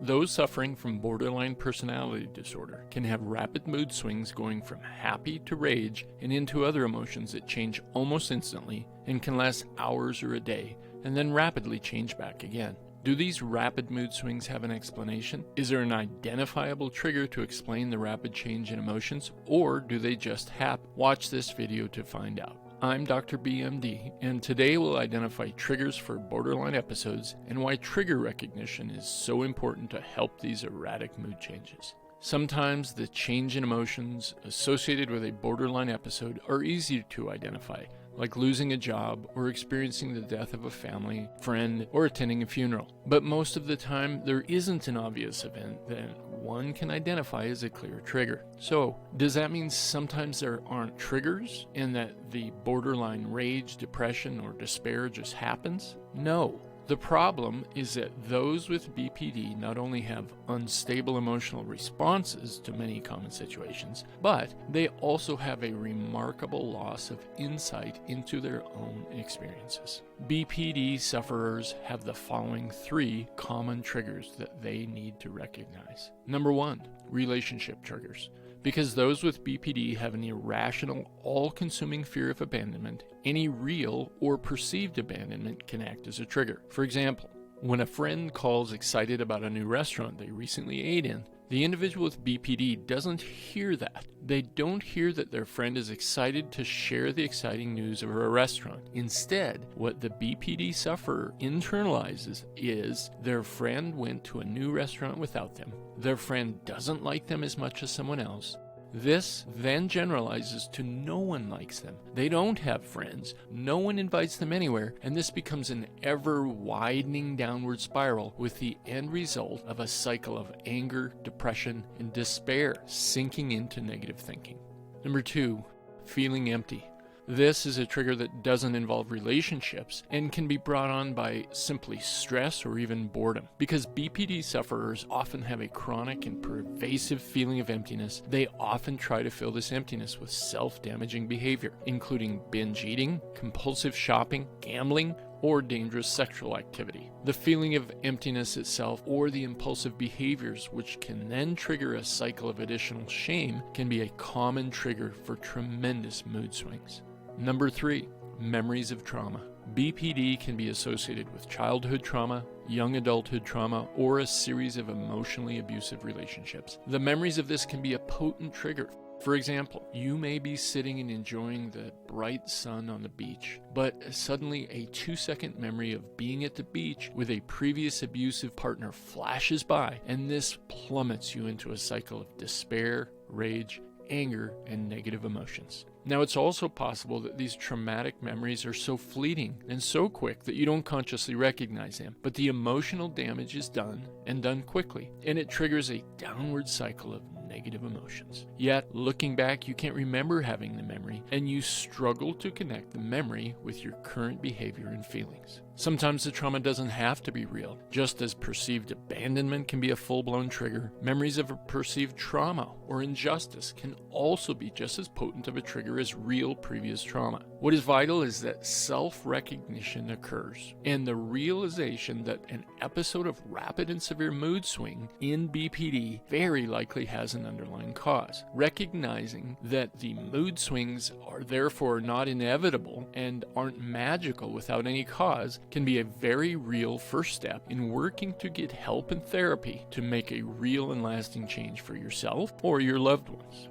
Those suffering from borderline personality disorder can have rapid mood swings going from happy to rage and into other emotions that change almost instantly and can last hours or a day and then rapidly change back again. Do these rapid mood swings have an explanation? Is there an identifiable trigger to explain the rapid change in emotions, or do they just happen? Watch this video to find out. I'm Dr. BMD, and today we'll identify triggers for borderline episodes and why trigger recognition is so important to help these erratic mood changes. Sometimes the change in emotions associated with a borderline episode are easy to identify, like losing a job or experiencing the death of a family, friend, or attending a funeral. But most of the time, there isn't an obvious event that one can identify as a clear trigger. So, does that mean sometimes there aren't triggers and that the borderline rage, depression, or despair just happens? No. The problem is that those with BPD not only have unstable emotional responses to many common situations, but they also have a remarkable loss of insight into their own experiences. BPD sufferers have the following 3 common triggers that they need to recognize. Number 1, relationship triggers. Because those with BPD have an irrational, all-consuming fear of abandonment, any real or perceived abandonment can act as a trigger. For example, when a friend calls excited about a new restaurant they recently ate in, the individual with BPD doesn't hear that. They don't hear that their friend is excited to share the exciting news of a restaurant. Instead, what the BPD sufferer internalizes is their friend went to a new restaurant without them. Their friend doesn't like them as much as someone else. This then generalizes to no one likes them. They don't have friends. No one invites them anywhere, and this becomes an ever-widening downward spiral with the end result of a cycle of anger, depression, and despair sinking into negative thinking. Number 2, feeling empty. This is a trigger that doesn't involve relationships and can be brought on by simply stress or even boredom. Because BPD sufferers often have a chronic and pervasive feeling of emptiness, they often try to fill this emptiness with self-damaging behavior, including binge eating, compulsive shopping, gambling, or dangerous sexual activity. The feeling of emptiness itself or the impulsive behaviors, which can then trigger a cycle of additional shame, can be a common trigger for tremendous mood swings. Number 3, memories of trauma. BPD can be associated with childhood trauma, young adulthood trauma, or a series of emotionally abusive relationships. The memories of this can be a potent trigger. For example, you may be sitting and enjoying the bright sun on the beach, but suddenly a 2-second memory of being at the beach with a previous abusive partner flashes by, and this plummets you into a cycle of despair, rage, anger, and negative emotions. Now, it's also possible that these traumatic memories are so fleeting and so quick that you don't consciously recognize them, but the emotional damage is done, and done quickly, and it triggers a downward cycle of negative emotions. Yet, looking back, you can't remember having the memory, and you struggle to connect the memory with your current behavior and feelings. Sometimes the trauma doesn't have to be real. Just as perceived abandonment can be a full-blown trigger, memories of a perceived trauma or injustice can also be just as potent of a trigger as real previous trauma. What is vital is that self-recognition occurs, and the realization that an episode of rapid and severe mood swing in BPD very likely has an underlying cause. Recognizing that the mood swings are therefore not inevitable and aren't magical without any cause can be a very real first step in working to get help and therapy to make a real and lasting change for yourself or your loved ones.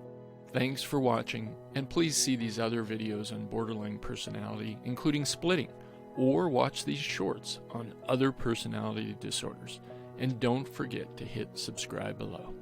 Thanks for watching, and please see these other videos on borderline personality, including splitting, or watch these shorts on other personality disorders. And don't forget to hit subscribe below.